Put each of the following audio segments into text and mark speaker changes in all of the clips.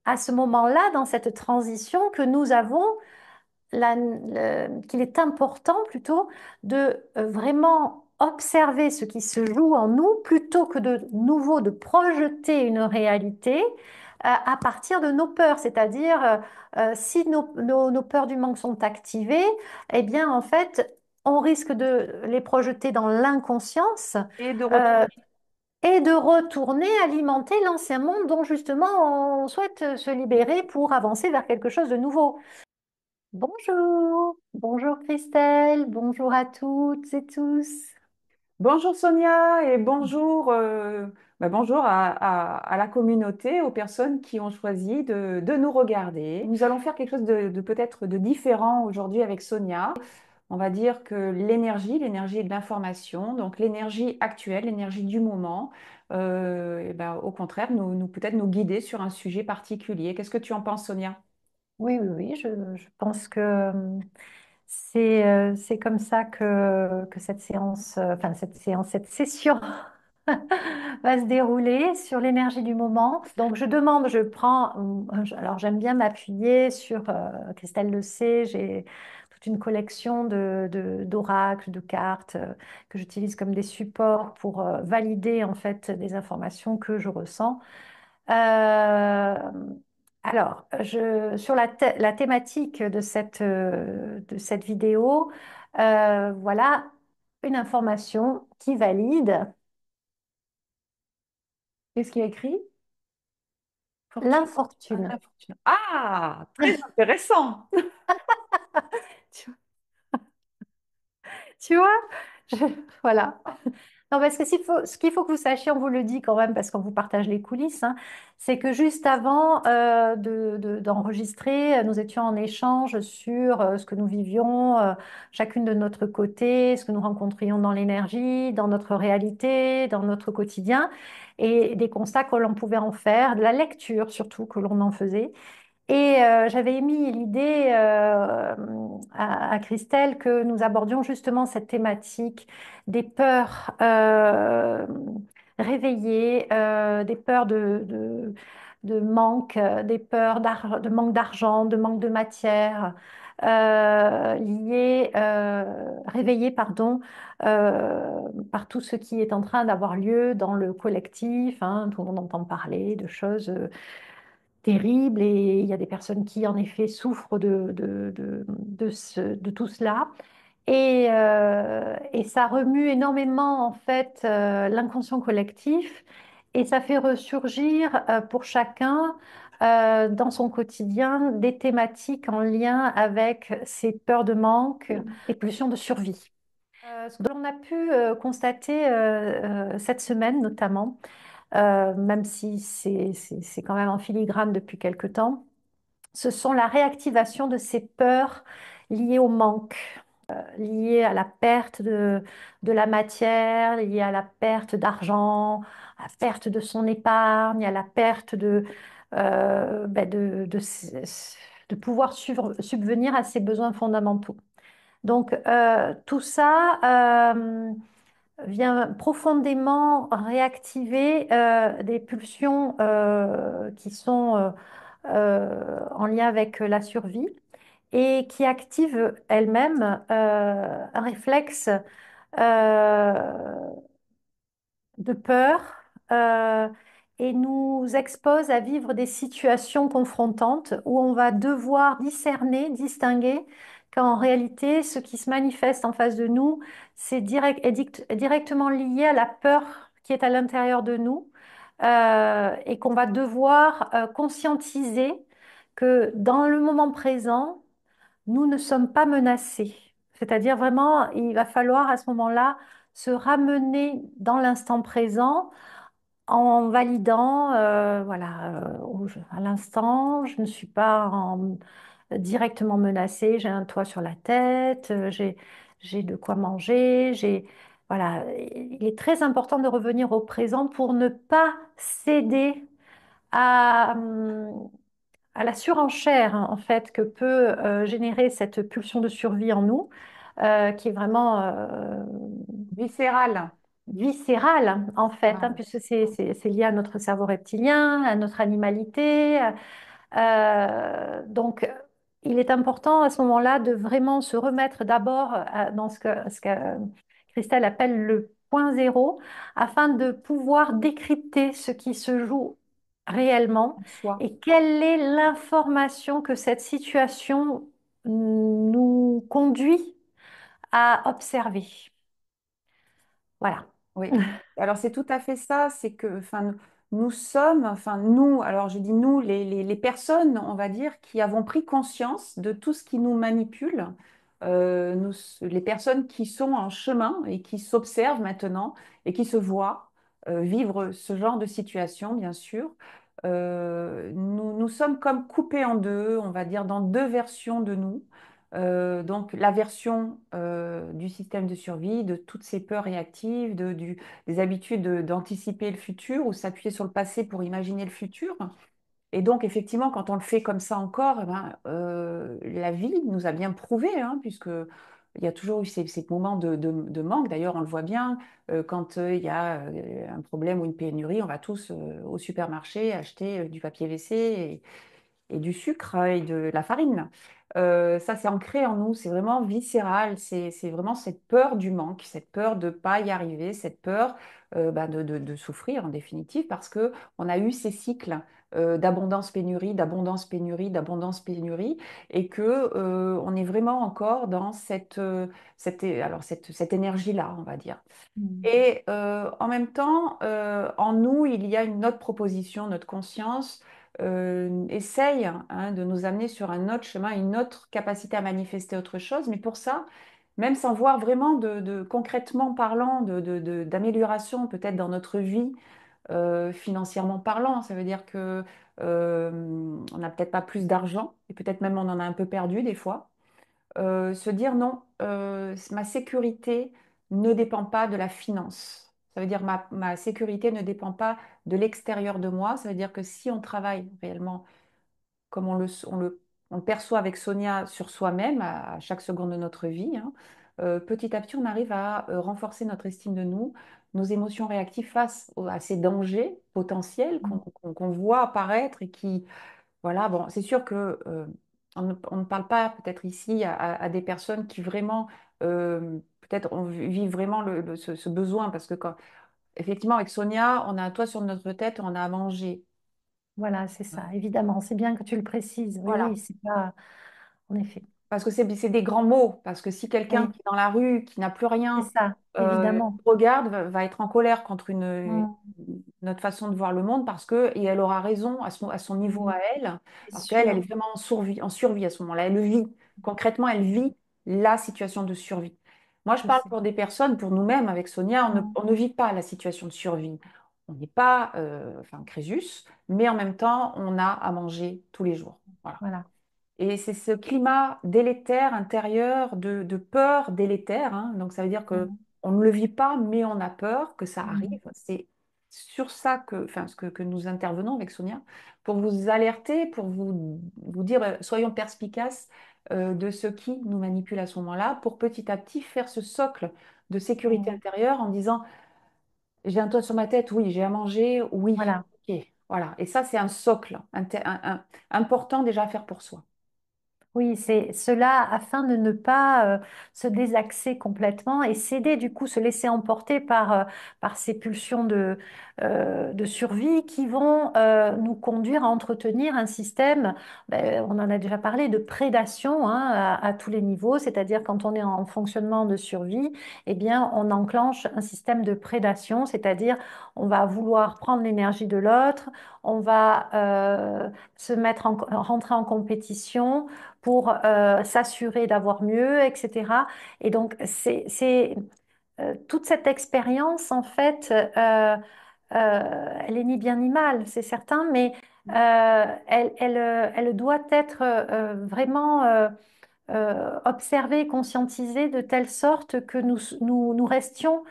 Speaker 1: à ce moment-là, dans cette transition, que nous avons qu'il est important plutôt de vraiment observer ce qui se joue en nous plutôt que de nouveau de projeter une réalité à partir de nos peurs. C'est-à-dire, si nos peurs du manque sont activées, eh bien, en fait, on risque de les projeter dans l'inconscience
Speaker 2: Et de
Speaker 1: euh,
Speaker 2: retourner.
Speaker 1: et de retourner alimenter l'ancien monde dont justement on souhaite se libérer pour avancer vers quelque chose de nouveau. Bonjour, bonjour Christelle, bonjour à toutes et tous.
Speaker 2: Bonjour Sonia et bonjour, bonjour à la communauté, aux personnes qui ont choisi de nous regarder. Nous allons faire quelque chose de peut-être de différent aujourd'hui avec Sonia. On va dire que l'énergie est de l'information, donc l'énergie actuelle, l'énergie du moment, au contraire, peut-être nous guider sur un sujet particulier. Qu'est-ce que tu en penses, Sonia?
Speaker 1: Oui, oui, oui, je pense que c'est comme ça que cette séance, cette session va se dérouler sur l'énergie du moment. Donc, je demande, je prends, alors j'aime bien m'appuyer sur, Christelle le sait, j'ai toute une collection d'oracles, de cartes que j'utilise comme des supports pour valider en fait des informations que je ressens. Euh, sur la thématique de cette vidéo, voilà une information qui valide
Speaker 2: Qu'est-ce qui est écrit? Fortune.
Speaker 1: l'infortune.
Speaker 2: Fortune. Ah, très intéressant.
Speaker 1: Tu, tu vois? Je- voilà. Non, parce que ce qu'il faut que vous sachiez, on vous le dit quand même, parce qu'on vous partage les coulisses, hein, c'est que juste avant d'enregistrer, nous étions en échange sur ce que nous vivions, chacune de notre côté, ce que nous rencontrions dans l'énergie, dans notre réalité, dans notre quotidien, et des constats que l'on pouvait en faire, de la lecture surtout que l'on en faisait. Et j'avais émis l'idée à Christelle que nous abordions justement cette thématique des peurs réveillées, des peurs de manque, des peurs de manque d'argent, de manque de matière, réveillées, pardon, par tout ce qui est en train d'avoir lieu dans le collectif, hein. Tout le monde entend parler de choses terrible et il y a des personnes qui en effet souffrent de tout cela. Et ça remue énormément en fait l'inconscient collectif et ça fait ressurgir pour chacun dans son quotidien des thématiques en lien avec ses peurs de manque et pulsions de survie. Ce que l'on a pu constater cette semaine notamment, même si c'est quand même en filigrane depuis quelque temps, ce sont la réactivation de ces peurs liées au manque, liées à la perte de la matière, liées à la perte d'argent, à la perte de son épargne, à la perte de pouvoir subvenir à ses besoins fondamentaux. Donc, tout ça vient profondément réactiver des pulsions qui sont en lien avec la survie et qui activent elles-mêmes un réflexe euh, de peur euh, et nous expose à vivre des situations confrontantes où on va devoir discerner, distinguer qu'en réalité, ce qui se manifeste en face de nous, est directement lié à la peur qui est à l'intérieur de nous et qu'on va devoir conscientiser que dans le moment présent, nous ne sommes pas menacés. C'est-à-dire vraiment, il va falloir à ce moment-là se ramener dans l'instant présent en validant, à l'instant, je ne suis pas directement menacée, j'ai un toit sur la tête, j'ai de quoi manger, voilà. Il est très important de revenir au présent pour ne pas céder à, à la surenchère, hein, en fait, que peut générer cette pulsion de survie en nous, qui est vraiment
Speaker 2: Viscérale.
Speaker 1: viscérale, en fait, hein,
Speaker 2: Voilà.
Speaker 1: puisque c'est lié à notre cerveau reptilien, à notre animalité. Donc, il est important à ce moment-là de vraiment se remettre d'abord dans ce que Christelle appelle le point zéro, afin de pouvoir décrypter ce qui se joue réellement
Speaker 2: En soi.
Speaker 1: et quelle est l'information que cette situation nous conduit à observer. Voilà.
Speaker 2: Oui. Alors c'est tout à fait ça, c'est que enfin, nous sommes, enfin nous, alors je dis nous, les personnes, on va dire, qui avons pris conscience de tout ce qui nous manipule, nous, les personnes qui sont en chemin et qui s'observent maintenant et qui se voient vivre ce genre de situation, bien sûr. Nous sommes comme coupés en deux, on va dire, dans deux versions de nous. Donc la version du système de survie, de toutes ces peurs réactives, des habitudes d'anticiper le futur ou s'appuyer sur le passé pour imaginer le futur. Et donc effectivement, quand on le fait comme ça encore, eh ben, la vie nous a bien prouvé, hein, puisque il y a toujours eu ces moments de manque. D'ailleurs, on le voit bien quand il y a un problème ou une pénurie, on va tous au supermarché acheter du papier WC et du sucre et de la farine. Ça, c'est ancré en nous, c'est vraiment viscéral, c'est vraiment cette peur du manque, cette peur de ne pas y arriver, cette peur bah, de souffrir en définitive, parce que on a eu ces cycles d'abondance-pénurie, d'abondance-pénurie, d'abondance-pénurie, et que on est vraiment encore dans cette énergie-là, on va dire.
Speaker 1: Mm.
Speaker 2: Et en même temps, en nous, il y a une autre proposition, notre conscience essaye hein, de nous amener sur un autre chemin, une autre capacité à manifester autre chose. Mais pour ça, même sans voir vraiment concrètement parlant d'amélioration peut-être dans notre vie, financièrement parlant, ça veut dire que on n'a peut-être pas plus d'argent et peut-être même on en a un peu perdu des fois se dire non, ma sécurité ne dépend pas de la finance. Ça veut dire ma sécurité ne dépend pas de l'extérieur de moi. Ça veut dire que si on travaille réellement comme on le perçoit avec Sonia sur soi-même à chaque seconde de notre vie, hein, petit à petit, on arrive à renforcer notre estime de nous, nos émotions réactives à ces dangers potentiels
Speaker 1: Mm.
Speaker 2: qu'on voit apparaître et qui, voilà, bon, c'est sûr que on ne parle pas peut-être ici à des personnes qui vraiment, peut-être vivent vraiment ce besoin, parce que effectivement, avec Sonia, on a un toit sur notre tête, on a à manger.
Speaker 1: Voilà, c'est ça, évidemment. C'est bien que tu le précises. Oui,
Speaker 2: Voilà.
Speaker 1: oui, c'est pas, en effet.
Speaker 2: Parce que c'est des grands mots, parce que si quelqu'un
Speaker 1: Oui,
Speaker 2: qui est dans la rue, qui n'a plus
Speaker 1: c'est
Speaker 2: rien,
Speaker 1: ça, évidemment.
Speaker 2: regarde, va être en colère contre
Speaker 1: Mm.
Speaker 2: notre façon de voir le monde, parce que, et elle aura raison à son niveau
Speaker 1: Mm.
Speaker 2: à elle,
Speaker 1: C'est
Speaker 2: parce qu'elle, elle est
Speaker 1: sûr.
Speaker 2: vraiment en survie à ce moment-là. Elle le vit. Concrètement, elle vit la situation de survie. Moi, je
Speaker 1: Je
Speaker 2: parle
Speaker 1: sais.
Speaker 2: pour des personnes, pour nous-mêmes, avec Sonia, on ne,
Speaker 1: Mm.
Speaker 2: on ne vit pas la situation de survie. On n'est pas, enfin, Crésus, mais en même temps, on a à manger tous les jours. Voilà.
Speaker 1: Voilà.
Speaker 2: Et c'est ce climat délétère intérieur, de peur délétère, hein. Donc ça veut dire que
Speaker 1: Mm.
Speaker 2: on ne le vit pas, mais on a peur que ça arrive.
Speaker 1: Mm.
Speaker 2: C'est sur ça enfin, que nous intervenons avec Sonia, pour vous alerter, pour vous dire, soyons perspicaces de ce qui nous manipule à ce moment-là, pour petit à petit faire ce socle de sécurité
Speaker 1: Mm.
Speaker 2: intérieure en disant, j'ai un toit sur ma tête, oui, j'ai à manger, oui,
Speaker 1: Voilà.
Speaker 2: ok, voilà. Et ça, c'est un socle important déjà à faire pour soi.
Speaker 1: Oui, c'est cela afin de ne pas se désaxer complètement et céder, du coup, se laisser emporter par ces pulsions de survie qui vont nous conduire à entretenir un système, ben, on en a déjà parlé, de prédation hein, à tous les niveaux, c'est-à-dire quand on est en fonctionnement de survie, eh bien, on enclenche un système de prédation, c'est-à-dire on va vouloir prendre l'énergie de l'autre, on va se mettre rentrer en compétition pour s'assurer d'avoir mieux, etc. Et donc, toute cette expérience, en fait, elle est ni bien ni mal, c'est certain, mais elle doit être vraiment observée, conscientisée de telle sorte que nous restions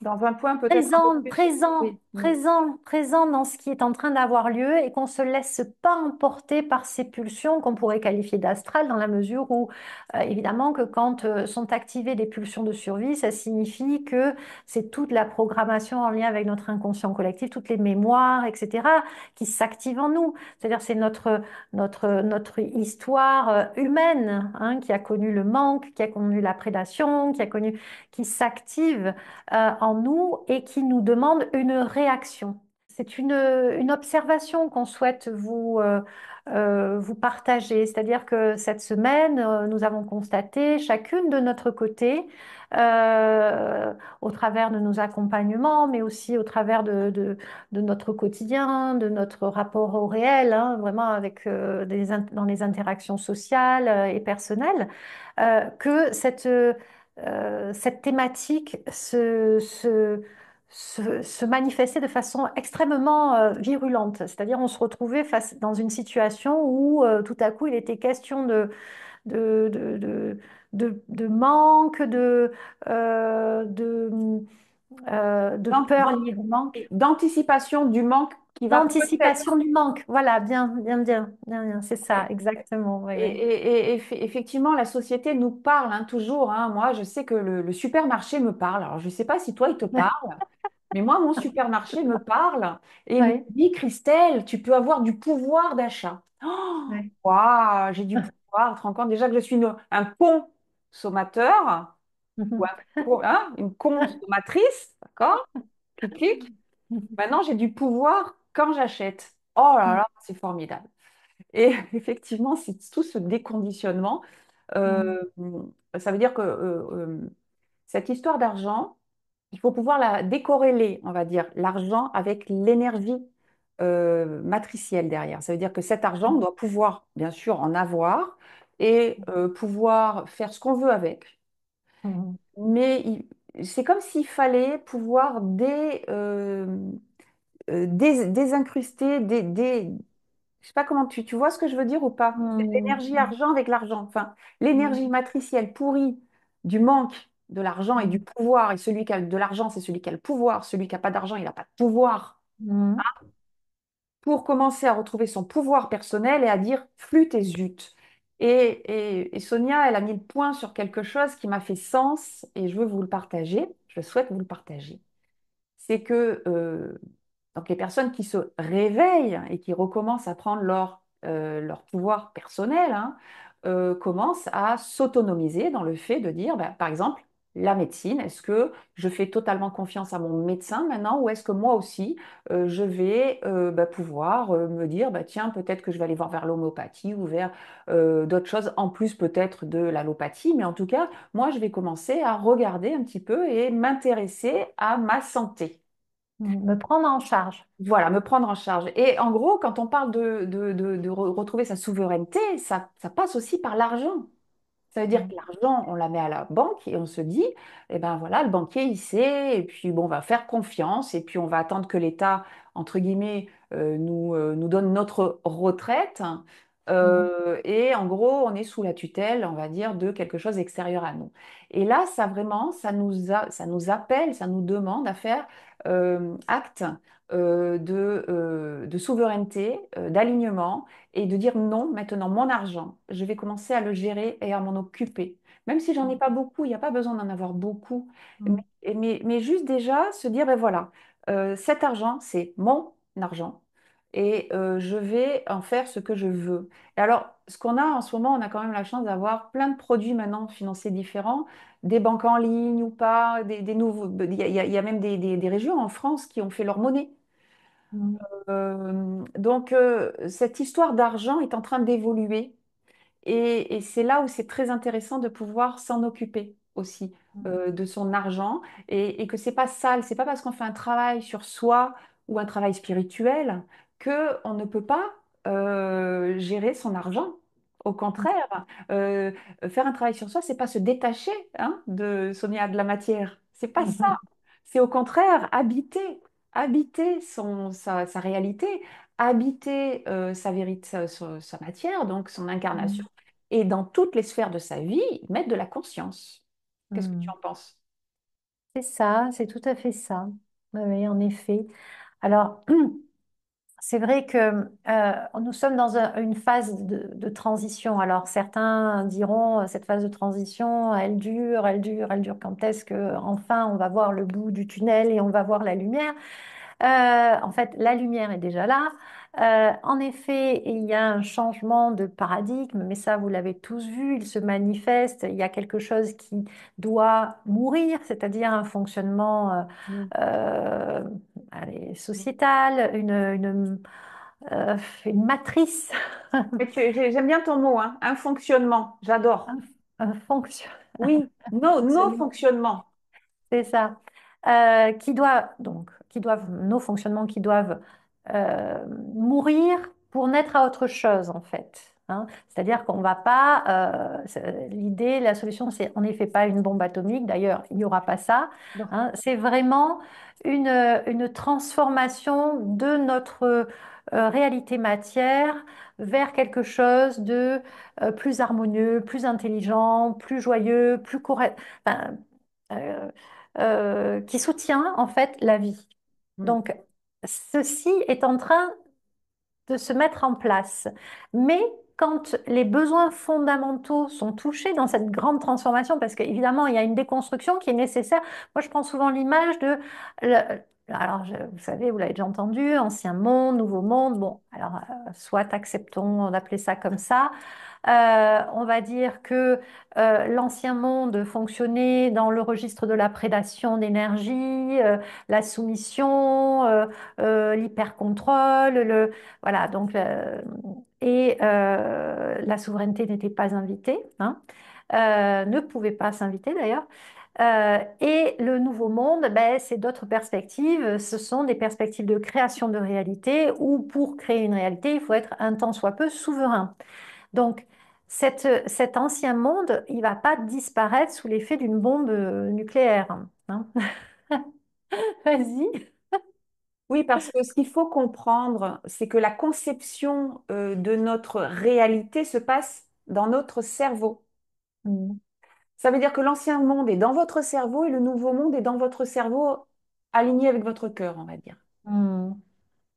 Speaker 2: Dans un point peut-être un peu
Speaker 1: présents,
Speaker 2: plus.
Speaker 1: présents,
Speaker 2: Oui,
Speaker 1: présent dans ce qui est en train d'avoir lieu et qu'on se laisse pas emporter par ces pulsions qu'on pourrait qualifier d'astral dans la mesure où, évidemment, que quand sont activées des pulsions de survie, ça signifie que c'est toute la programmation en lien avec notre inconscient collectif, toutes les mémoires, etc., qui s'activent en nous. C'est-à-dire, c'est notre histoire humaine, hein, qui a connu le manque, qui a connu la prédation, qui s'active en nous et qui nous demande une réaction. C'est une observation qu'on souhaite vous partager. C'est-à-dire que cette semaine, nous avons constaté chacune de notre côté, au travers de nos accompagnements, mais aussi au travers de notre quotidien, de notre rapport au réel, hein, vraiment avec, dans les interactions sociales et personnelles, que cette thématique se manifestait de façon extrêmement virulente. C'est-à-dire, on se retrouvait dans une situation où tout à coup, il était question de, de, de, de manque, de
Speaker 2: d'an-
Speaker 1: peur
Speaker 2: d'an-
Speaker 1: liée au manque,
Speaker 2: D'anticipation du manque qui va
Speaker 1: d'anticipation
Speaker 2: peut-être.
Speaker 1: du manque. Voilà, bien, c'est ça,
Speaker 2: Et,
Speaker 1: exactement. Oui, oui.
Speaker 2: effectivement, la société nous parle hein, toujours. Hein. Moi, je sais que le supermarché me parle. Alors, je ne sais pas si toi, il te parle, mais moi, mon supermarché me parle et me
Speaker 1: Oui,
Speaker 2: dit, Christelle, tu peux avoir du pouvoir d'achat. Oh,
Speaker 1: oui.
Speaker 2: waouh, j'ai du pouvoir. Tu te rends compte déjà que je suis un consommateur ou une consommatrice, d'accord? Clic, clic. Maintenant, j'ai du pouvoir quand j'achète. Oh là là, c'est formidable. Et effectivement, c'est tout ce déconditionnement. euh, Ça veut dire que cette histoire d'argent, il faut pouvoir la décorréler, on va dire, l'argent avec l'énergie matricielle derrière. Ça veut dire que cet argent, on doit pouvoir, bien sûr, en avoir et pouvoir faire ce qu'on veut avec. Mais c'est comme s'il fallait pouvoir désincruster, je sais pas comment tu vois ce que je veux dire ou pas? C'est l'énergie argent avec l'argent. Enfin, l'énergie matricielle pourrie du manque de l'argent et du pouvoir. Et celui qui a de l'argent, c'est celui qui a le pouvoir. Celui qui n'a pas d'argent, il n'a pas de pouvoir. Pour commencer à retrouver son pouvoir personnel et à dire flûte et zut. Et Sonia, elle a mis le point sur quelque chose qui m'a fait sens et je veux vous le partager. Je souhaite vous le partager. C'est que donc les personnes qui se réveillent et qui recommencent à prendre leur pouvoir personnel hein, commencent à s'autonomiser dans le fait de dire, bah, par exemple, la médecine, est-ce que je fais totalement confiance à mon médecin maintenant ou est-ce que moi aussi, je vais bah, pouvoir me dire, bah, tiens, peut-être que je vais aller voir vers l'homéopathie ou vers d'autres choses, en plus peut-être de l'allopathie, mais en tout cas, moi, je vais commencer à regarder un petit peu et m'intéresser à ma santé.
Speaker 1: Me prendre en charge.
Speaker 2: Voilà, me prendre en charge. Et en gros, quand on parle de retrouver sa souveraineté, ça passe aussi par l'argent. Ça veut dire que l'argent, on la met à la banque et on se dit, eh ben voilà, le banquier, il sait, et puis bon, on va faire confiance, et puis on va attendre que l'État, entre guillemets, nous donne notre retraite. Et en gros, on est sous la tutelle, on va dire, de quelque chose d'extérieur à nous. Et là, ça vraiment, ça nous appelle, ça nous demande à faire acte de souveraineté, d'alignement et de dire non, maintenant mon argent, je vais commencer à le gérer et à m'en occuper. Même si j'en ai pas beaucoup, il n'y a pas besoin d'en avoir beaucoup, mais juste déjà se dire, ben voilà, cet argent, c'est mon argent et je vais en faire ce que je veux. Et alors, ce qu'on a en ce moment, on a quand même la chance d'avoir plein de produits maintenant financiers différents, des banques en ligne ou pas, des nouveaux, il y a même des régions en France qui ont fait leur monnaie. Donc, cette histoire d'argent est en train d'évoluer et c'est là où c'est très intéressant de pouvoir s'en occuper aussi de son argent et que c'est pas sale, c'est pas parce qu'on fait un travail sur soi ou un travail spirituel que on ne peut pas gérer son argent. Au contraire, faire un travail sur soi, c'est pas se détacher hein, de Sonia de la matière. C'est pas ça. C'est au contraire habiter sa réalité, habiter sa vérité, sa matière, donc son incarnation et dans toutes les sphères de sa vie, mettre de la conscience. Qu'est-ce que tu en penses?
Speaker 1: C'est ça, c'est tout à fait ça. Oui, oui, en effet. Alors, c'est vrai que nous sommes dans une phase de transition. Alors, certains diront, cette phase de transition, elle dure, elle dure, elle dure. Quand est-ce que enfin on va voir le bout du tunnel et on va voir la lumière? En fait, la lumière est déjà là. En effet, il y a un changement de paradigme, mais ça, vous l'avez tous vu, il se manifeste. Il y a quelque chose qui doit mourir, c'est-à-dire un fonctionnement
Speaker 2: Mm.
Speaker 1: euh, allez, sociétal, une matrice,
Speaker 2: Et j'aime bien ton mot, hein, un fonctionnement, j'adore.
Speaker 1: un, un fonction.
Speaker 2: Oui, nos fonctionnements.
Speaker 1: C'est ça. Qui doivent, nos fonctionnements qui doivent mourir pour naître à autre chose, en fait. Hein. C'est-à-dire qu'on ne va pas. L'idée, la solution, c'est en effet pas une bombe atomique. D'ailleurs, il n'y aura pas ça.
Speaker 2: Non.
Speaker 1: Hein. C'est vraiment une transformation de notre réalité matière vers quelque chose de plus harmonieux, plus intelligent, plus joyeux, plus correct. Enfin, euh, qui soutient en fait la vie.
Speaker 2: Mm.
Speaker 1: Donc, ceci est en train de se mettre en place. Mais quand les besoins fondamentaux sont touchés dans cette grande transformation, parce qu'évidemment, il y a une déconstruction qui est nécessaire. Moi, je prends souvent l'image de... alors, vous savez, vous l'avez déjà entendu, ancien monde, nouveau monde. Bon, alors, soit acceptons d'appeler ça comme ça. On va dire que l'ancien monde fonctionnait dans le registre de la prédation d'énergie, la soumission, l'hypercontrôle, voilà, donc, la souveraineté n'était pas invitée, hein, ne pouvait pas s'inviter d'ailleurs. Et le nouveau monde, ben, c'est d'autres perspectives. Ce sont des perspectives de création de réalité où pour créer une réalité, il faut être un tant soit peu souverain. Donc, cet ancien monde, il va pas disparaître sous l'effet d'une bombe nucléaire. Hein. Vas-y.
Speaker 2: Oui, parce que ce qu'il faut comprendre, c'est que la conception de notre réalité se passe dans notre cerveau.
Speaker 1: Mm.
Speaker 2: Ça veut dire que l'ancien monde est dans votre cerveau et le nouveau monde est dans votre cerveau aligné avec votre cœur, on va dire.
Speaker 1: Mm.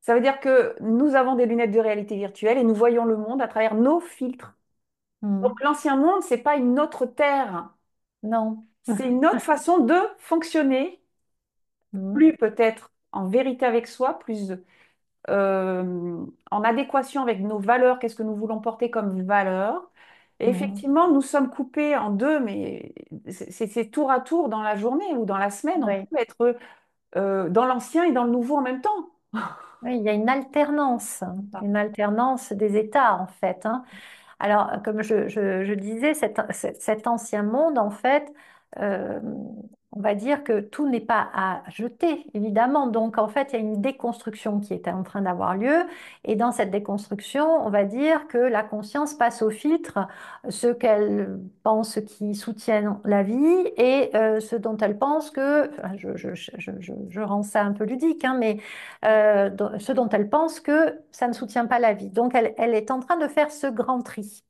Speaker 2: Ça veut dire que nous avons des lunettes de réalité virtuelle et nous voyons le monde à travers nos filtres. Donc
Speaker 1: Mm.
Speaker 2: l'ancien monde, c'est pas une autre terre,
Speaker 1: Non.
Speaker 2: c'est une autre façon de fonctionner,
Speaker 1: Mm.
Speaker 2: plus peut-être en vérité avec soi, plus en adéquation avec nos valeurs, qu'est-ce que nous voulons porter comme valeur. Et
Speaker 1: Mm.
Speaker 2: effectivement, nous sommes coupés en deux, mais c'est tour à tour dans la journée ou dans la semaine. On
Speaker 1: Oui.
Speaker 2: peut être dans l'ancien et dans le nouveau en même temps.
Speaker 1: Oui, il y a une alternance des États en fait. Hein. Alors, comme je disais, cet ancien monde, en fait, euh, on va dire que tout n'est pas à jeter, évidemment. Donc, en fait, il y a une déconstruction qui est en train d'avoir lieu. Et dans cette déconstruction, on va dire que la conscience passe au filtre ce qu'elle pense qui soutiennent la vie et ce dont elle pense que, enfin, je rends ça un peu ludique, hein, mais ce dont elle pense que ça ne soutient pas la vie. Donc, elle est en train de faire ce grand tri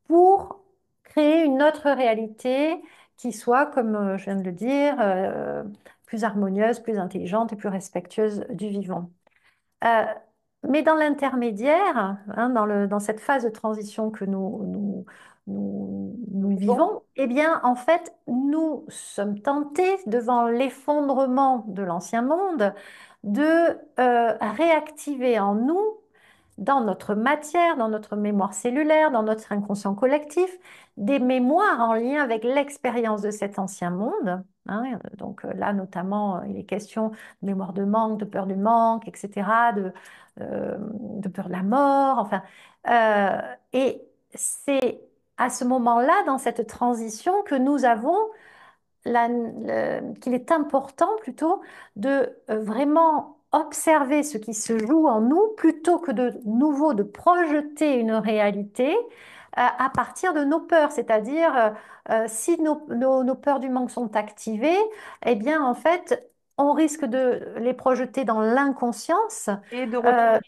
Speaker 1: pour créer une autre réalité qui soit, comme je viens de le dire, plus harmonieuse, plus intelligente et plus respectueuse du vivant. Euh, mais dans l'intermédiaire, hein, dans cette phase de transition que nous
Speaker 2: Bon.
Speaker 1: vivons, eh bien, en fait, nous sommes tentés, devant l'effondrement de l'ancien monde, de réactiver en nous dans notre matière, dans notre mémoire cellulaire, dans notre inconscient collectif, des mémoires en lien avec l'expérience de cet ancien monde. Hein. Donc là, notamment, il est question de mémoire de manque, de peur du manque, etc., de peur de la mort, enfin. Et c'est à ce moment-là, dans cette transition, que nous avons qu'il est important plutôt de vraiment observer ce qui se joue en nous plutôt que de nouveau de projeter une réalité à partir de nos peurs. C'est-à-dire, si nos peurs du manque sont activées, eh bien, en fait, on risque de les projeter dans l'inconscience
Speaker 2: Et de
Speaker 1: euh,
Speaker 2: retourner.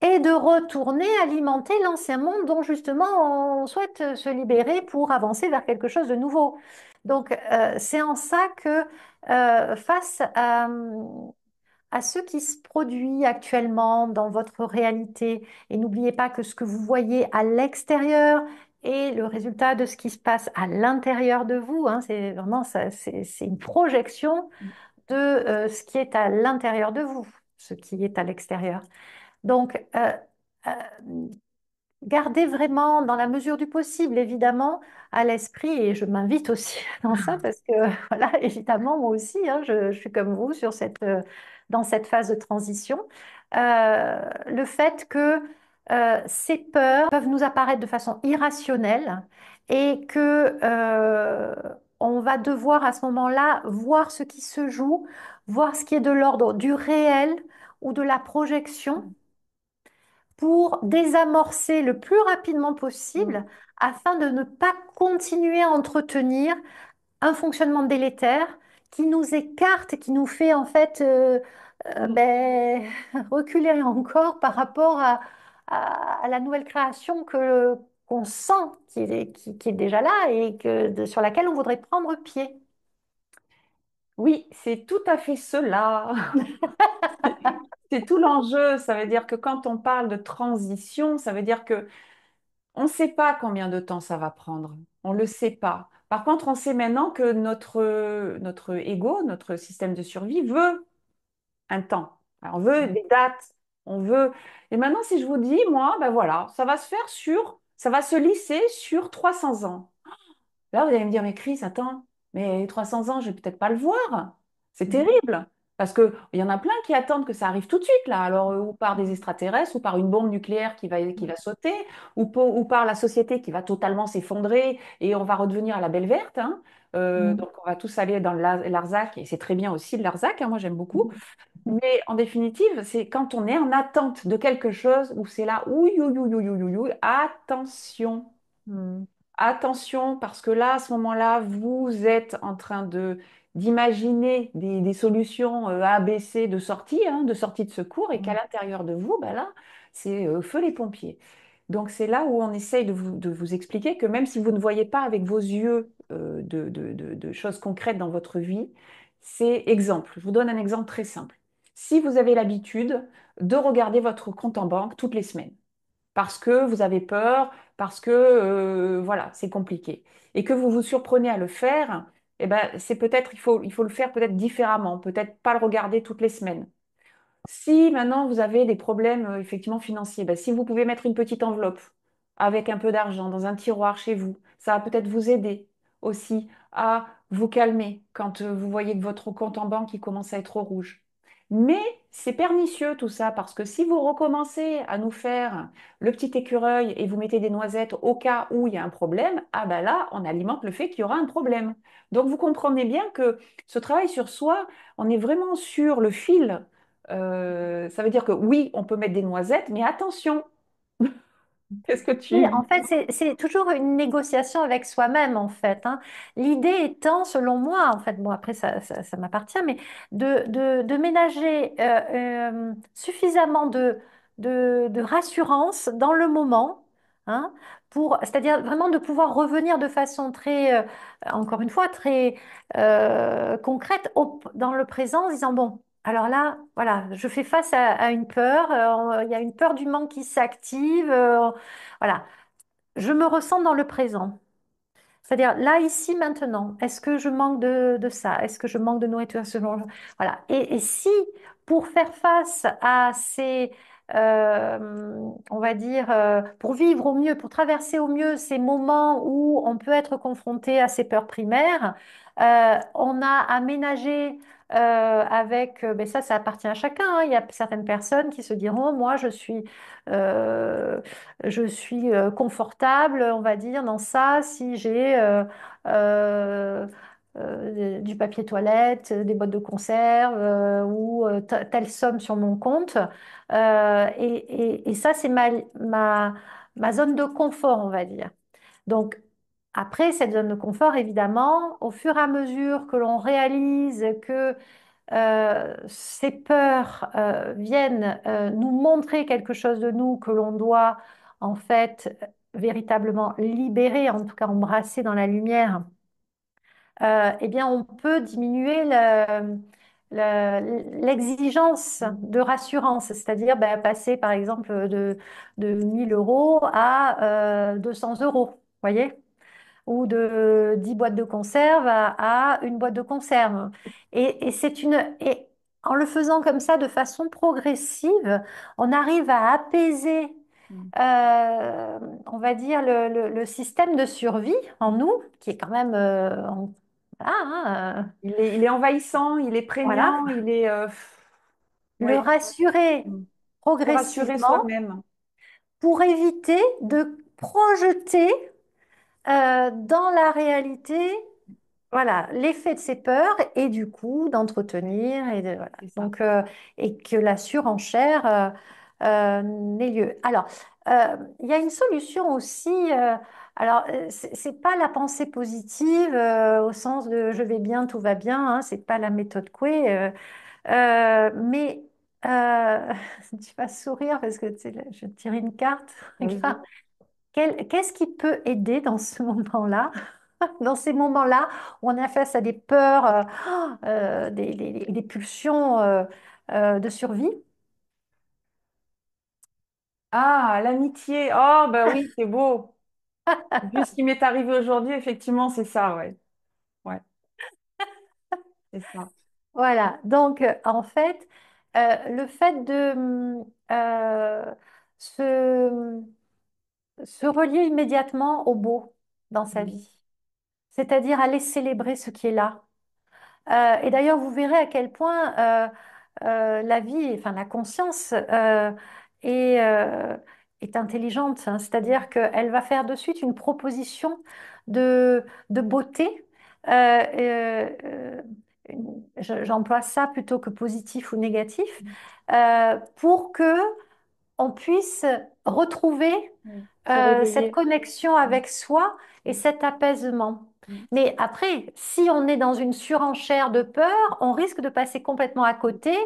Speaker 1: et de retourner alimenter l'ancien monde dont justement on souhaite se libérer pour avancer vers quelque chose de nouveau. Donc c'est en ça que face à ce qui se produit actuellement dans votre réalité. Et n'oubliez pas que ce que vous voyez à l'extérieur est le résultat de ce qui se passe à l'intérieur de vous, hein. C'est vraiment ça, c'est une projection de ce qui est à l'intérieur de vous, ce qui est à l'extérieur. Donc, euh, gardez vraiment, dans la mesure du possible, évidemment, à l'esprit, et je m'invite aussi dans ça, parce que, voilà, évidemment, moi aussi, hein, je suis comme vous sur dans cette phase de transition, le fait que ces peurs peuvent nous apparaître de façon irrationnelle et que on va devoir à ce moment-là voir ce qui se joue, voir ce qui est de l'ordre du réel ou de la projection pour désamorcer le plus rapidement possible
Speaker 2: Mm.
Speaker 1: afin de ne pas continuer à entretenir un fonctionnement délétère qui nous écarte et qui nous fait en fait
Speaker 2: Mm.
Speaker 1: ben, reculer encore par rapport à la nouvelle création qu'on sent qui est déjà là et sur laquelle on voudrait prendre pied.
Speaker 2: Oui, c'est tout à fait cela. C'est tout l'enjeu. Ça veut dire que quand on parle de transition, ça veut dire que on ne sait pas combien de temps ça va prendre. On ne le sait pas. Par contre, on sait maintenant que notre ego, notre système de survie veut un temps. Alors, on veut des dates. On veut. Et maintenant, si je vous dis, moi, ben voilà, ça va se lisser sur 300 ans. Là, vous allez me dire, mais Chris, attends, mais 300 ans, je vais peut-être pas le voir. C'est
Speaker 1: Mhm.
Speaker 2: terrible. Parce qu'il y en a plein qui attendent que ça arrive tout de suite, là. Alors, ou par des extraterrestres, ou par une bombe nucléaire qui va sauter, ou par la société qui va totalement s'effondrer et on va redevenir à la belle verte, hein.
Speaker 1: Mhm.
Speaker 2: Donc, on va tous aller dans le Larzac, et c'est très bien aussi le Larzac, hein, moi j'aime beaucoup.
Speaker 1: Mhm.
Speaker 2: Mais en définitive, c'est quand on est en attente de quelque chose où c'est là, ouïe, ouïe, ouïe, ouïe, ouïe, ouïe, attention.
Speaker 1: Mhm.
Speaker 2: Attention, parce que là, à ce moment-là, vous êtes en train d'imaginer des solutions A, B, C de sortie de secours, et qu'à
Speaker 1: Mhm.
Speaker 2: l'intérieur de vous, ben là, c'est feu les pompiers. Donc c'est là où on essaye de vous expliquer que même si vous ne voyez pas avec vos yeux de choses concrètes dans votre vie, c'est exemple. Je vous donne un exemple très simple. Si vous avez l'habitude de regarder votre compte en banque toutes les semaines, parce que vous avez peur, parce que voilà, c'est compliqué. Et que vous vous surprenez à le faire, eh ben, c'est peut-être, il faut le faire peut-être différemment, peut-être pas le regarder toutes les semaines. Si maintenant vous avez des problèmes effectivement financiers, ben, si vous pouvez mettre une petite enveloppe avec un peu d'argent dans un tiroir chez vous, ça va peut-être vous aider aussi à vous calmer quand vous voyez que votre compte en banque il commence à être au rouge. Mais c'est pernicieux tout ça parce que si vous recommencez à nous faire le petit écureuil et vous mettez des noisettes au cas où il y a un problème, ah ben là on alimente le fait qu'il y aura un problème. Donc vous comprenez bien que ce travail sur soi, on est vraiment sur le fil. Ça veut dire que oui, on peut mettre des noisettes, mais attention, qu'est-ce que
Speaker 1: Oui,
Speaker 2: tu...
Speaker 1: en fait, c'est toujours une négociation avec soi-même, en fait, hein. L'idée étant, selon moi, en fait, bon, après, ça m'appartient, mais de ménager suffisamment de rassurance dans le moment, hein, c'est-à-dire vraiment de pouvoir revenir de façon très, encore une fois, très concrète dans le présent, en se disant, bon, alors là, voilà, je fais face à une peur, il y a une peur du manque qui s'active. Voilà, je me ressens dans le présent. C'est-à-dire là, ici, maintenant, est-ce que je manque de ça? Est-ce que je manque de nourriture? Voilà. Et si, pour faire face à on va dire, pour vivre au mieux, pour traverser au mieux ces moments où on peut être confronté à ces peurs primaires, on a aménagé ben ça appartient à chacun, hein. Il y a certaines personnes qui se diront, moi, euh, je suis confortable, on va dire, dans ça si j'ai euh, du papier toilette, des boîtes de conserve ou telle somme sur mon compte. Et ça, c'est ma zone de confort, on va dire. Donc, après, cette zone de confort, évidemment, au fur et à mesure que l'on réalise que ces peurs viennent nous montrer quelque chose de nous que l'on doit en fait véritablement libérer, en tout cas embrasser dans la lumière, eh bien on peut diminuer l'exigence
Speaker 2: Mm.
Speaker 1: de rassurance, c'est-à-dire ben, passer par exemple de 1000 euros à 200 euros, voyez? Ou de 10 boîtes de conserve à une boîte de conserve. Et en le faisant comme ça de façon progressive, on arrive à apaiser,
Speaker 2: Mm.
Speaker 1: on va dire, le système de survie en
Speaker 2: Mm.
Speaker 1: nous, qui est quand même... voilà, hein,
Speaker 2: Il est envahissant, il est
Speaker 1: voilà.
Speaker 2: prégnant, il est...
Speaker 1: Le
Speaker 2: ouais.
Speaker 1: rassurer
Speaker 2: Mm. Se rassurer
Speaker 1: progressivement
Speaker 2: soi-même.
Speaker 1: pour éviter de projeter dans la réalité, voilà, l'effet de ces peurs et du coup d'entretenir voilà.
Speaker 2: C'est ça.
Speaker 1: Donc et que la surenchère n'ait lieu. Alors il y a une solution aussi. Alors c'est pas la pensée positive au sens de je vais bien, tout va bien. Hein, c'est pas la méthode Coué. Mais tu vas sourire parce que tu sais, là, je tire une carte.
Speaker 2: Allez-y.
Speaker 1: Regarde. Qu'est-ce qui peut aider dans ce moment-là, dans ces moments-là où on est face à des peurs, des pulsions de survie?
Speaker 2: Ah, l'amitié. Oh, bah oui, c'est beau. Vu ce qui m'est arrivé aujourd'hui, effectivement, c'est ça, ouais. Ouais, c'est ça.
Speaker 1: Voilà, donc en fait, le fait de se, se relier immédiatement au beau dans sa
Speaker 2: Mm.
Speaker 1: vie, c'est-à-dire aller célébrer ce qui est là. Et d'ailleurs, vous verrez à quel point la vie, enfin la conscience est, euh, est intelligente. Hein. C'est-à-dire qu'elle va faire de suite une proposition de beauté. J'emploie ça plutôt que positif ou négatif, pour que on puisse retrouver
Speaker 2: Mm. Se
Speaker 1: cette
Speaker 2: réveiller.
Speaker 1: connexion
Speaker 2: Mm.
Speaker 1: avec soi et
Speaker 2: Mm.
Speaker 1: cet apaisement.
Speaker 2: Mm.
Speaker 1: Mais après, si on est dans une surenchère de peur, on risque de passer complètement à côté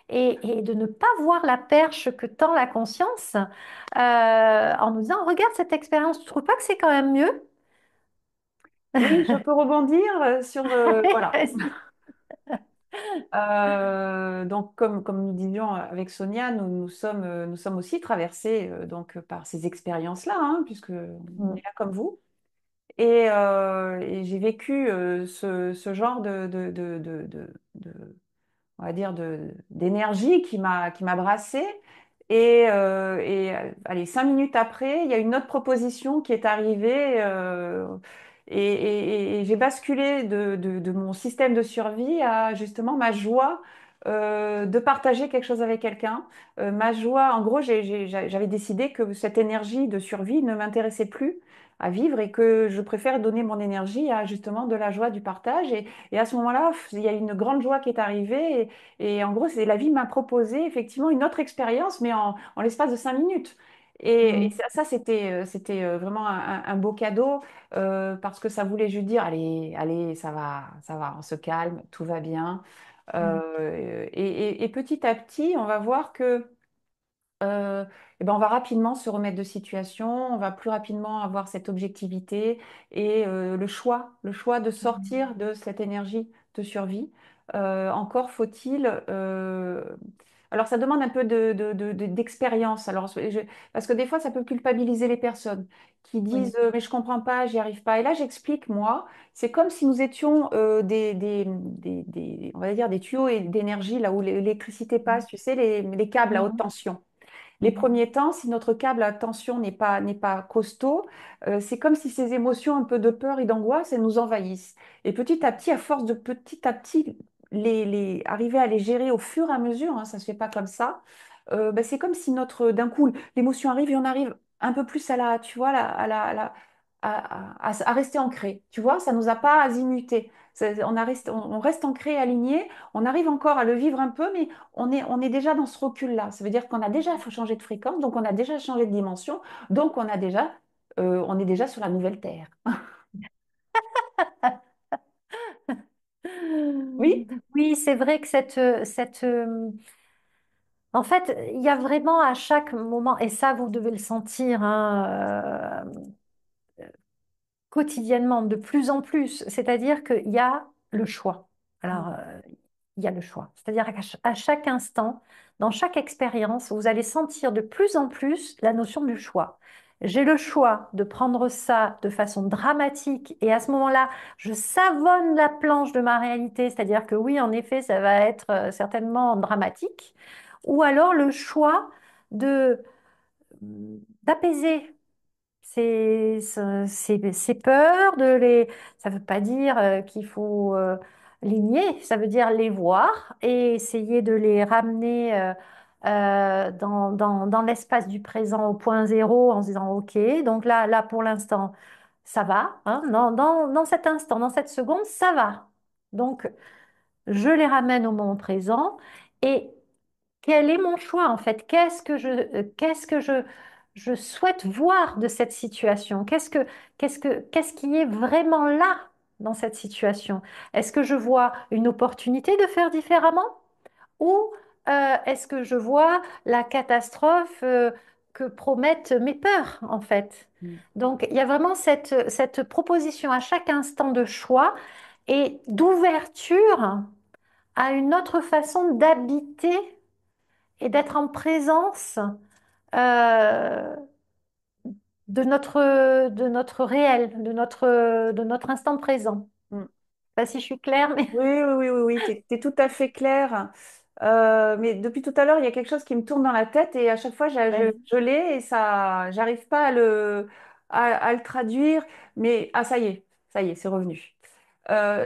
Speaker 1: et de ne pas voir la perche que tend la conscience en nous disant, regarde cette expérience, tu trouves pas que c'est quand même mieux?
Speaker 2: Oui, je peux rebondir sur... voilà.
Speaker 1: Vas-y.
Speaker 2: Donc, comme nous disions avec Sonia, nous sommes aussi traversés donc, par ces expériences-là, hein, puisque on
Speaker 1: Mm,
Speaker 2: est là comme vous. Et j'ai vécu ce genre on va dire, d'énergie qui m'a brassée. Allez, 5 minutes après, il y a une autre proposition qui est arrivée et j'ai basculé de mon système de survie à justement ma joie de partager quelque chose avec quelqu'un. Ma joie, en gros, j'avais décidé que cette énergie de survie ne m'intéressait plus à vivre et que je préfère donner mon énergie à justement de la joie du partage. Et à ce moment-là, il y a une grande joie qui est arrivée. Et en gros, c'est la vie m'a proposé effectivement une autre expérience, mais en l'espace de 5 minutes. Et
Speaker 1: mm,
Speaker 2: ça, c'était vraiment un beau cadeau parce que ça voulait juste dire, allez, allez, ça va, on se calme, tout va bien.
Speaker 1: mm,
Speaker 2: Et petit à petit, on va voir que eh ben, on va rapidement se remettre de situation, on va plus rapidement avoir cette objectivité et le choix de
Speaker 1: mm,
Speaker 2: sortir de cette énergie de survie. Encore faut-il... alors ça demande un peu d'expérience. Parce que des fois, ça peut culpabiliser les personnes qui
Speaker 1: oui.
Speaker 2: disent mais je comprends pas, j'y arrive pas. Et là, j'explique, moi, c'est comme si nous étions on va dire des tuyaux d'énergie là où l'électricité passe, tu sais, les câbles à haute
Speaker 1: Mm,
Speaker 2: tension. Les
Speaker 1: mm,
Speaker 2: premiers temps, si notre câble à tension n'est pas costaud, c'est comme si ces émotions un peu de peur et d'angoisse, elles nous envahissent. Et petit à petit, à force de petit à petit arriver à les gérer au fur et à mesure, hein, ça ne se fait pas comme ça, ben, c'est comme si d'un coup, l'émotion arrive et on arrive un peu plus tu vois, à rester ancré. Tu vois, ça ne nous a pas azimuté. On reste ancré, aligné, on arrive encore à le vivre un peu, mais on est déjà dans ce recul-là. Ça veut dire qu'on a déjà changé de fréquence, donc on a déjà changé de dimension, donc on est déjà sur la nouvelle Terre. Oui?
Speaker 1: Oui, c'est vrai que en fait, il y a vraiment à chaque moment, et ça, vous devez le sentir hein, quotidiennement, de plus en plus, c'est-à-dire qu'il y a le choix. Alors, il y a le choix. C'est-à-dire à chaque instant, dans chaque expérience, vous allez sentir de plus en plus la notion du choix. J'ai le choix de prendre ça de façon dramatique et à ce moment-là, je savonne la planche de ma réalité, c'est-à-dire que oui, en effet, ça va être certainement dramatique, ou alors le choix de d'apaiser ces peurs, ça ne veut pas dire qu'il faut les nier, ça veut dire les voir et essayer de les ramener dans l'espace du présent au point zéro en se disant OK, donc là pour l'instant, ça va, hein, dans cet instant, dans cette seconde, ça va. Donc, je les ramène au moment présent et quel est mon choix en fait? Je souhaite voir de cette situation? Qu'est-ce qui est vraiment là dans cette situation? Est-ce que je vois une opportunité de faire différemment ou est-ce que je vois la catastrophe que promettent mes peurs en fait?
Speaker 2: Mm.
Speaker 1: Donc il y a vraiment cette proposition à chaque instant de choix et d'ouverture à une autre façon d'habiter et d'être en présence euh, de notre réel, de notre instant présent.
Speaker 2: Mm.
Speaker 1: Je sais pas si je suis claire, mais
Speaker 2: Oui, oui, oui, oui, oui, t'es tout à fait clair. Mais depuis tout à l'heure, il y a quelque chose qui me tourne dans la tête et à chaque fois,
Speaker 1: vas-y.
Speaker 2: je l'ai et ça, j'arrive pas à le traduire. Mais ça y est, c'est revenu.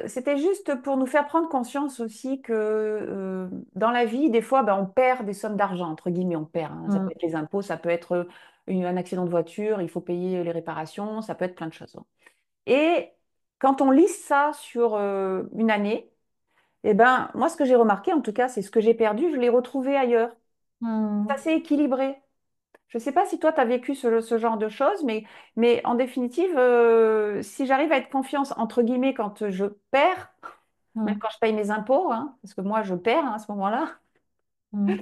Speaker 2: C'était juste pour nous faire prendre conscience aussi que dans la vie, des fois, ben, on perd des sommes d'argent, entre guillemets, on perd, hein. Ça peut
Speaker 1: Mm,
Speaker 2: être les impôts, ça peut être un accident de voiture, il faut payer les réparations, ça peut être plein de choses. Et quand on lisse ça sur une année, eh ben, moi, ce que j'ai remarqué, en tout cas, c'est ce que j'ai perdu, je l'ai retrouvé ailleurs. C'est
Speaker 1: mm,
Speaker 2: assez équilibré. Je ne sais pas si toi, tu as vécu ce genre de choses, mais en définitive, si j'arrive à être confiance, entre guillemets, quand je perds, même
Speaker 1: mm,
Speaker 2: quand je paye mes impôts, hein, parce que moi, je perds hein, à ce moment-là,
Speaker 1: mm,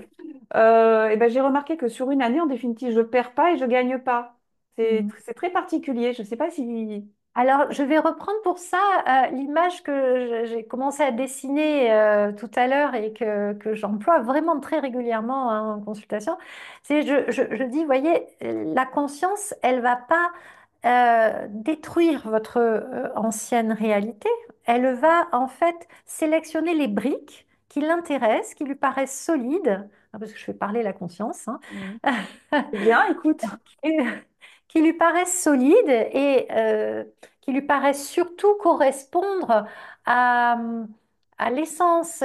Speaker 2: eh ben, j'ai remarqué que sur une année, en définitive, je ne perds pas et je ne gagne pas.
Speaker 1: mm.
Speaker 2: C'est très particulier. Je ne sais pas si...
Speaker 1: Alors, je vais reprendre pour ça l'image que j'ai commencé à dessiner tout à l'heure et que j'emploie vraiment très régulièrement hein, en consultation. C'est, je dis, voyez, la conscience, elle va pas détruire votre ancienne réalité. Elle va en fait sélectionner les briques qui l'intéressent, qui lui paraissent solides, hein, parce que je fais parler la conscience, hein,
Speaker 2: Mm. C'est bien, écoute.
Speaker 1: et- qui lui paraissent solides et qui lui paraissent surtout correspondre à, à l'essence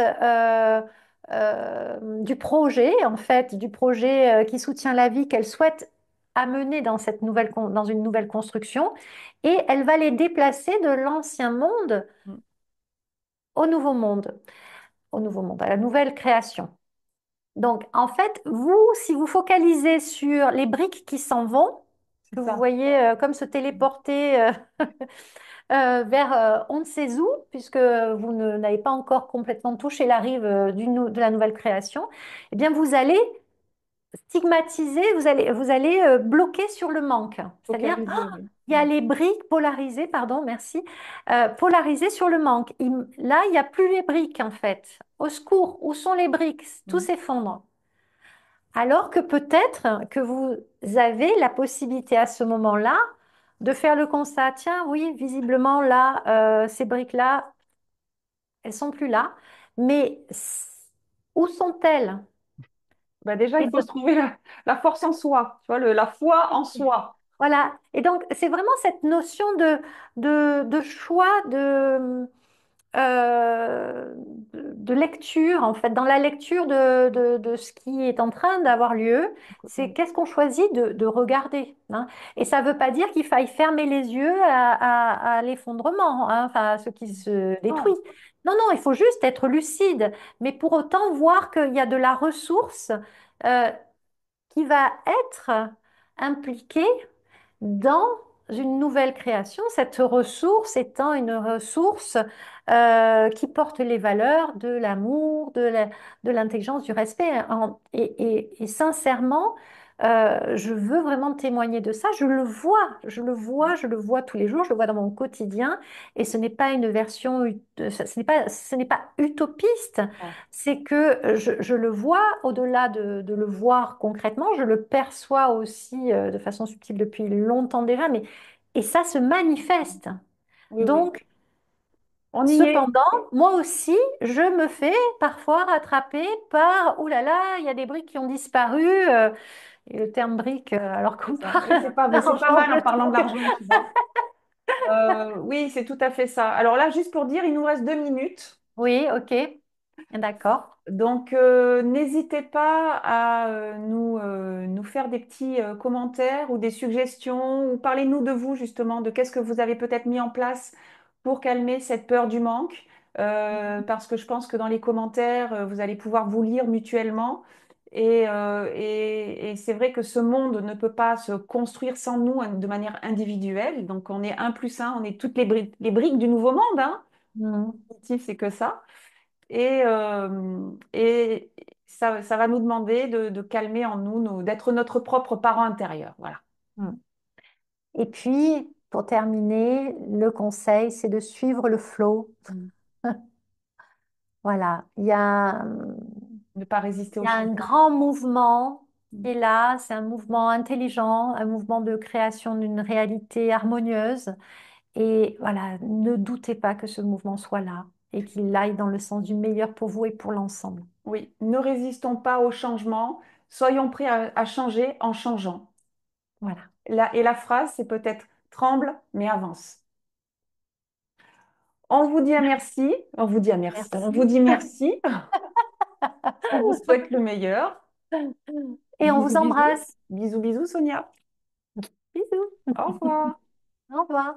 Speaker 1: du projet, en fait, du projet qui soutient la vie qu'elle souhaite amener dans dans une nouvelle construction. Et elle va les déplacer de l'ancien monde
Speaker 2: Mm.
Speaker 1: au nouveau monde, à la nouvelle création. Donc, en fait, si vous focalisez sur les briques qui s'en vont,
Speaker 2: C'est
Speaker 1: que vous
Speaker 2: ça.
Speaker 1: voyez comme se téléporter vers on ne sait où, puisque n'avez pas encore complètement touché la rive de la nouvelle création, eh bien, vous allez stigmatiser, vous allez bloquer sur le manque. C'est-à-dire,
Speaker 2: Focaliser, oui.
Speaker 1: il y a les briques polarisées, pardon, merci, polarisées sur le manque. Là, il n'y a plus les briques, en fait. Au secours, où sont les briques? Tout
Speaker 2: Mm.
Speaker 1: s'effondre. Alors que peut-être que vous avez la possibilité à ce moment-là de faire le constat, tiens, oui, visiblement là, ces briques-là, elles sont plus là, mais où sont-elles?
Speaker 2: Bah déjà,
Speaker 1: Et
Speaker 2: il faut se trouver la force en soi, tu vois, la foi en soi.
Speaker 1: voilà. Et donc, c'est vraiment cette notion de choix, euh, de lecture, en fait, dans la lecture de ce qui est en train d'avoir lieu, c'est
Speaker 2: Oui.
Speaker 1: qu'est-ce qu'on choisit de regarder, hein. Et ça ne veut pas dire qu'il faille fermer les yeux à l'effondrement, hein, enfin, à ce qui se détruit.
Speaker 2: Non.
Speaker 1: Non, non, il faut juste être lucide, mais pour autant voir qu'il y a de la ressource euh, qui va être impliquée dans une nouvelle création, cette ressource étant une ressource qui porte les valeurs de l'amour, de l'intelligence, du respect. Et sincèrement, Je veux vraiment témoigner de ça. Je le vois tous les jours, je le vois dans mon quotidien. Et ce n'est pas une version, ce n'est pas utopiste.
Speaker 2: Ah,
Speaker 1: C'est que je le vois au-delà de le voir concrètement. Je le perçois aussi de façon subtile depuis longtemps déjà. Et ça se manifeste.
Speaker 2: oui, oui.
Speaker 1: Donc,
Speaker 2: On y est.
Speaker 1: cependant, moi aussi, je me fais parfois rattraper par, oh là là, il y a des briques qui ont disparu. Et le terme brique, alors
Speaker 2: C'est
Speaker 1: qu'on
Speaker 2: ça.
Speaker 1: parle
Speaker 2: Oui, c'est pas
Speaker 1: d'argent,
Speaker 2: mal
Speaker 1: je
Speaker 2: en parlant
Speaker 1: trouve.
Speaker 2: d'argent, tu vois. Oui, c'est tout à fait ça. Alors là, juste pour dire, il nous reste 2 minutes.
Speaker 1: Oui, ok, d'accord.
Speaker 2: Donc, n'hésitez pas à nous faire des petits commentaires ou des suggestions ou parlez-nous de vous justement, de qu'est-ce que vous avez peut-être mis en place pour calmer cette peur du manque. Parce que je pense que dans les commentaires, vous allez pouvoir vous lire mutuellement. Et c'est vrai que ce monde ne peut pas se construire sans nous hein, de manière individuelle. Donc, on est un plus un, on est toutes les briques du nouveau monde. Hein.
Speaker 1: Mhm.
Speaker 2: Le positif, c'est que ça. Et ça va nous demander de calmer en nous, d'être notre propre parent intérieur. Voilà.
Speaker 1: Mhm. Et puis, pour terminer, le conseil, c'est de suivre le flow.
Speaker 2: Mm.
Speaker 1: Voilà,
Speaker 2: Ne pas résister
Speaker 1: il
Speaker 2: au
Speaker 1: y a un
Speaker 2: changement.
Speaker 1: grand mouvement
Speaker 2: Mm.
Speaker 1: qui est là, c'est un mouvement intelligent, un mouvement de création d'une réalité harmonieuse. Et voilà, ne doutez pas que ce mouvement soit là et qu'il aille dans le sens du meilleur pour vous et pour l'ensemble.
Speaker 2: Oui, ne résistons pas au changement, soyons prêts à changer en changeant.
Speaker 1: Voilà.
Speaker 2: Et la phrase, c'est peut-être tremble, mais avance. On vous dit à merci, on vous dit à merci, on vous
Speaker 1: Merci.
Speaker 2: dit merci, on vous souhaite le meilleur.
Speaker 1: Et on
Speaker 2: Bisous,
Speaker 1: vous
Speaker 2: bisous,
Speaker 1: embrasse.
Speaker 2: bisous, bisous, Sonia.
Speaker 1: Bisous.
Speaker 2: Au revoir.
Speaker 1: Au revoir.